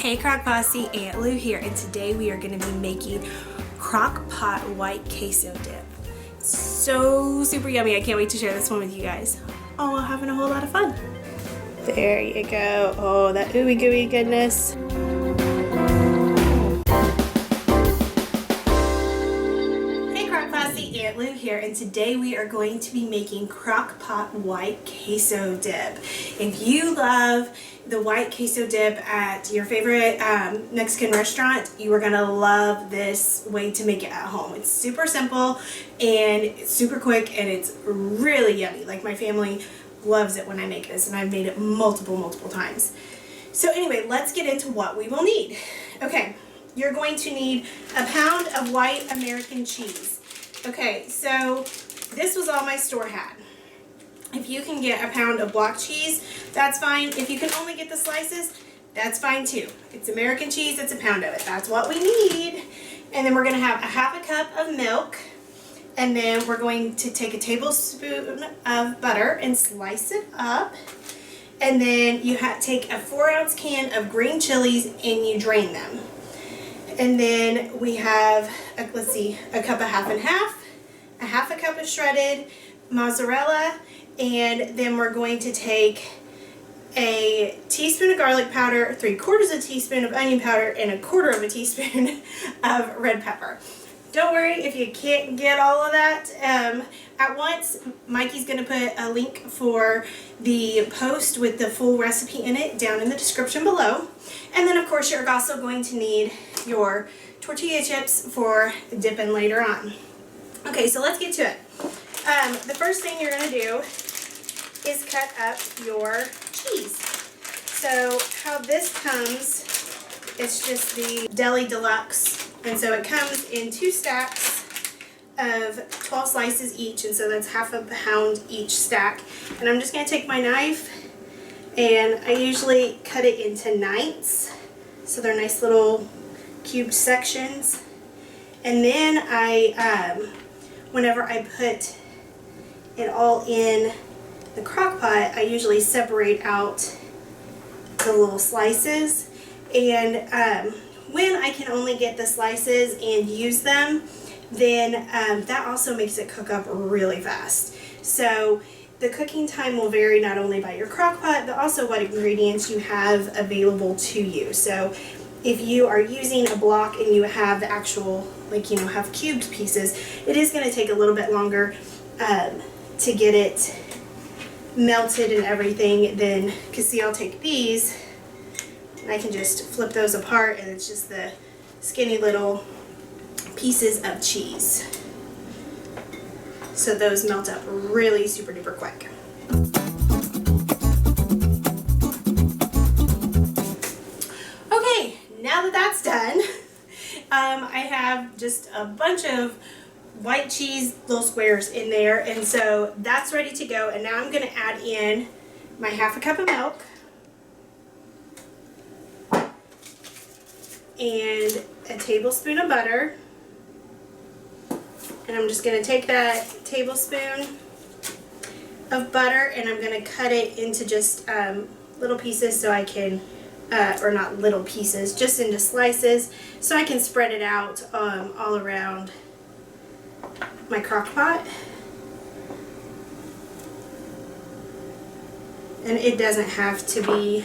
Hey Crock Posse, Aunt Lou here, and today we are going to be making crock pot white queso dip. It's so super yummy. I can't wait to share this one with you guys. Oh, we're having a whole lot of fun. There you go. Oh, that ooey gooey goodness. Hey Crock Posse, Aunt Lou here, and today we are going to be making crock pot white queso dip. If you love the white queso dip at your favorite Mexican restaurant, you are gonna love this way to make it at home. It's super simple and it's super quick and it's really yummy. Like, my family loves it when I make this, and I've made it multiple times. So anyway, let's get into what we will need. Okay, you're going to need a pound of white American cheese. Okay, so this was all my store had. If you can get a pound of block cheese, that's fine. If you can only get the slices, that's fine too. It's American cheese, it's a pound of it. That's what we need. And then we're gonna have a half a cup of milk. And then we're going to take a tablespoon of butter and slice it up. And then you take a 4-ounce can of green chilies and you drain them. And then we have, let's see, a cup of half and half, a half a cup of shredded mozzarella, and then we're going to take a teaspoon of garlic powder, 3/4 of a teaspoon of onion powder, and 1/4 of a teaspoon of red pepper. Don't worry if you can't get all of that at once. Mikey's going to put a link for the post with the full recipe in it down in the description below. And then of course you're also going to need your tortilla chips for dipping later on. Okay, so let's get to it. The first thing you're going to do is cut up your cheese. So how this comes, it's just the Deli Deluxe, and so it comes in 2 stacks of 12 slices each, and so that's half a pound each stack. And I'm just going to take my knife, and I usually cut it into ninths, so they're nice little cubed sections. And then whenever I put it all in the crock pot, I usually separate out the little slices. And when I can only get the slices and use them, then that also makes it cook up really fast. So the cooking time will vary not only by your crock pot, but also what ingredients you have available to you. So if you are using a block and you have the actual, have cubed pieces, it is going to take a little bit longer to get it melted and everything. Then, because see, I'll take these and I can just flip those apart, and it's just the skinny little pieces of cheese. So those melt up really super duper quick. Okay, now that that's done, I have just a bunch of white cheese little squares in there, and so that's ready to go. And now I'm going to add in my half a cup of milk and a tablespoon of butter. And I'm just going to take that tablespoon of butter and I'm going to cut it into just little pieces so I can, or not little pieces, just into slices so I can spread it out all around my crock pot. And it doesn't have to be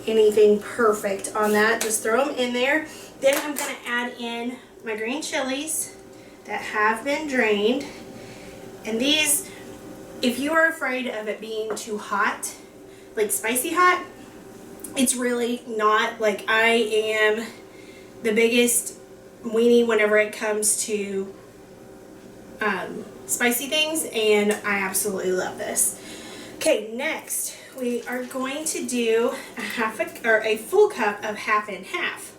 anything perfect on that. Just throw them in there. Then I'm going to add in my green chilies that have been drained. And these, if you are afraid of it being too hot, like spicy hot, it's really not. Like, I am the biggest weenie whenever it comes to spicy things, and I absolutely love this. Okay, next we are going to do a full cup of half and half.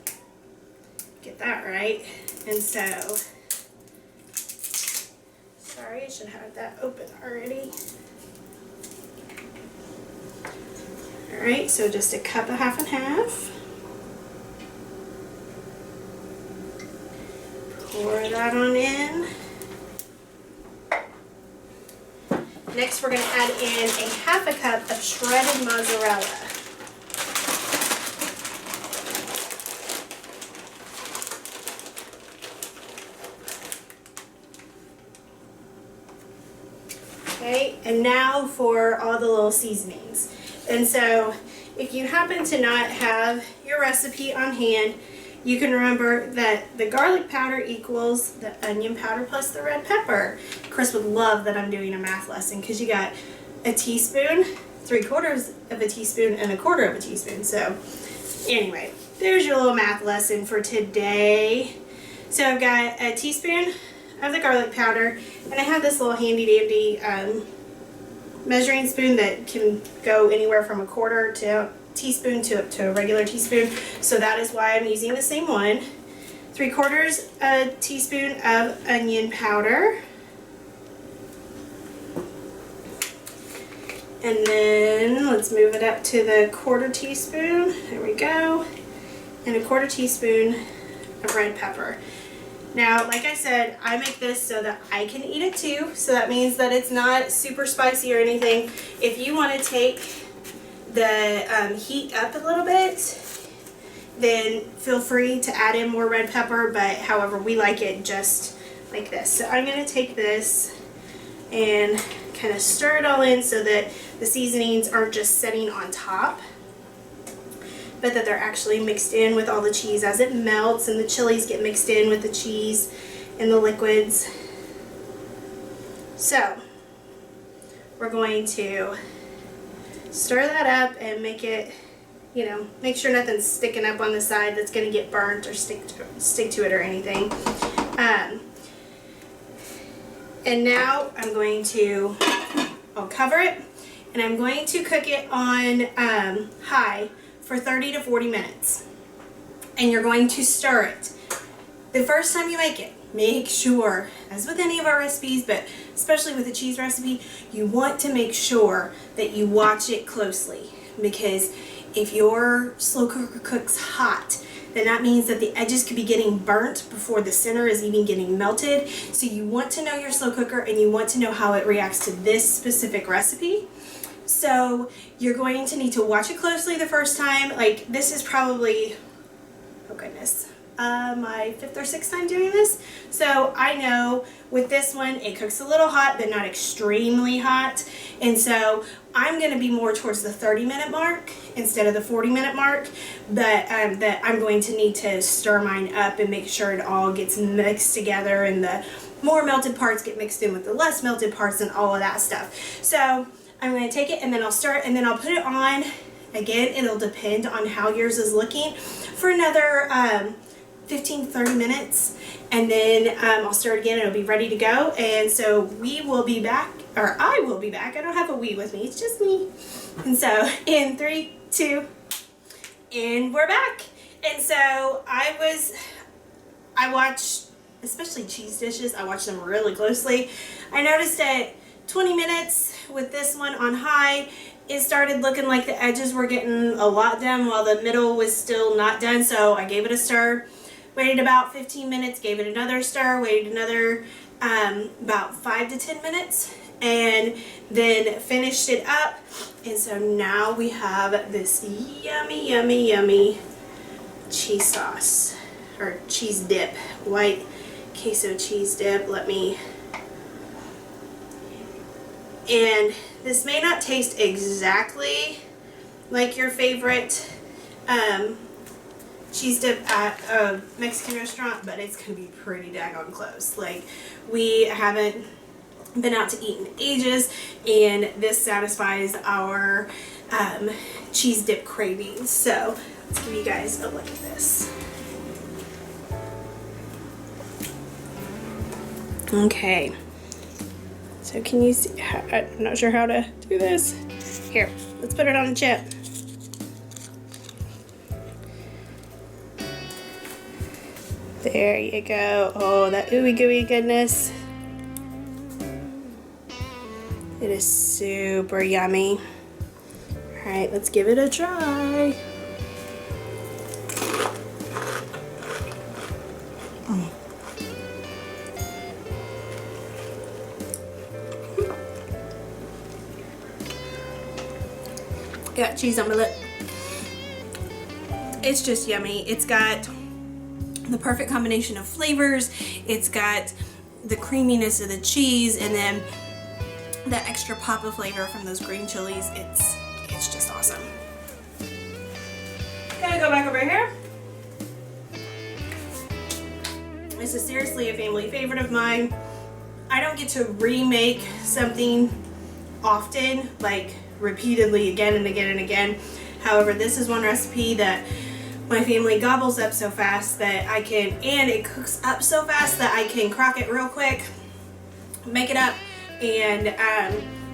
Get that right. And so, sorry, I should have that open already. Alright, so just a cup of half and half. Pour that on in. Next, we're going to add in a half a cup of shredded mozzarella. Okay, and now for all the little seasonings. And so if you happen to not have your recipe on hand, you can remember that the garlic powder equals the onion powder plus the red pepper. Cris would love that I'm doing a math lesson because you got a teaspoon, 3/4 of a teaspoon, and 1/4 of a teaspoon. So anyway, there's your little math lesson for today. So I've got a teaspoon of the garlic powder, and I have this little handy dandy measuring spoon that can go anywhere from 1/4 to teaspoon to up to a regular teaspoon, so that is why I'm using the same one. 3/4 a teaspoon of onion powder, and then let's move it up to the 1/4 teaspoon. There we go, and 1/4 teaspoon of red pepper. Now, like I said, I make this so that I can eat it too, so that means that it's not super spicy or anything. If you want to take the heat up a little bit, then feel free to add in more red pepper, but however, we like it just like this. So I'm going to take this and kind of stir it all in so that the seasonings aren't just sitting on top, but that they're actually mixed in with all the cheese as it melts, and the chilies get mixed in with the cheese and the liquids. So we're going to stir that up and make it, you know, make sure nothing's sticking up on the side that's going to get burnt or stick to it or anything. And now I'm going to, I'll cover it, and I'm going to cook it on high for 30 to 40 minutes. And you're going to stir it. The first time you make it, make sure, as with any of our recipes, but especially with a cheese recipe, you want to make sure that you watch it closely, because if your slow cooker cooks hot, then that means that the edges could be getting burnt before the center is even getting melted. So you want to know your slow cooker, and you want to know how it reacts to this specific recipe. So you're going to need to watch it closely the first time. Like, this is probably, oh goodness, my 5th or 6th time doing this. So I know with this one, it cooks a little hot, but not extremely hot. And so I'm going to be more towards the 30-minute mark instead of the 40-minute mark. But that I'm going to need to stir mine up and make sure it all gets mixed together, and the more melted parts get mixed in with the less melted parts and all of that stuff. So I'm going to take it, and then I'll stir it, and then I'll put it on. Again, it'll depend on how yours is looking, for another 15 to 30 minutes, and then I'll stir it again, and it'll be ready to go. And so we will be back, or I will be back. I don't have a we with me, it's just me. And so in 3, 2, and we're back. And so I watch, especially cheese dishes, I watch them really closely. I noticed that 20 minutes with this one on high, it started looking like the edges were getting a lot done while the middle was still not done. So I gave it a stir, waited about 15 minutes, gave it another stir, waited another about 5 to 10 minutes, and then finished it up. And so now we have this yummy, yummy, yummy cheese sauce, or cheese dip, white queso cheese dip. And this may not taste exactly like your favorite cheese dip at a Mexican restaurant, but it's going to be pretty daggone close. Like, we haven't been out to eat in ages, and this satisfies our cheese dip cravings. So let's give you guys a look at this. Okay. So can you see? I'm not sure how to do this. Here, let's put it on a chip. There you go. Oh, that ooey gooey goodness. It is super yummy. All right, let's give it a try. Got cheese on my lip. It's just yummy. It's got the perfect combination of flavors. It's got the creaminess of the cheese, and then that extra pop of flavor from those green chilies. It's just awesome. Gonna go back over here. This is seriously a family favorite of mine. I don't get to remake something often, like repeatedly again and again and again. However, this is one recipe that my family gobbles up so fast that I can, and it cooks up so fast that I can crock it real quick, make it up, and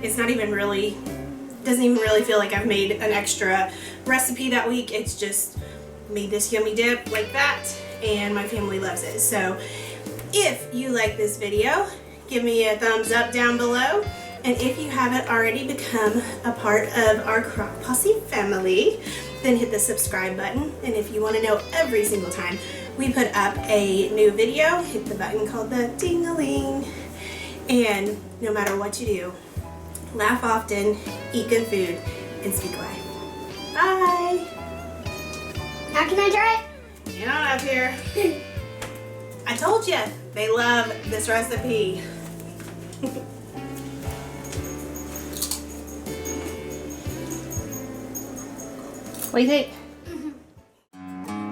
it's not even really, doesn't even really feel like I've made an extra recipe that week. It's just made this yummy dip like that, and my family loves it. So if you like this video, give me a thumbs up down below. And if you haven't already become a part of our Crock Posse family, then hit the subscribe button. And if you want to know every single time we put up a new video, hit the button called the ding-a-ling. And no matter what you do, laugh often, eat good food, and speak life. Bye! How can I try it? Get on up here. I told you, they love this recipe. What do you think?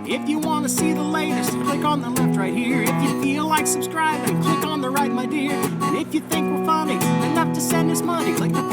If you want to see the latest, click on the left right here. If you feel like subscribing, click on the right, my dear. And if you think we're funny enough to send us money, click the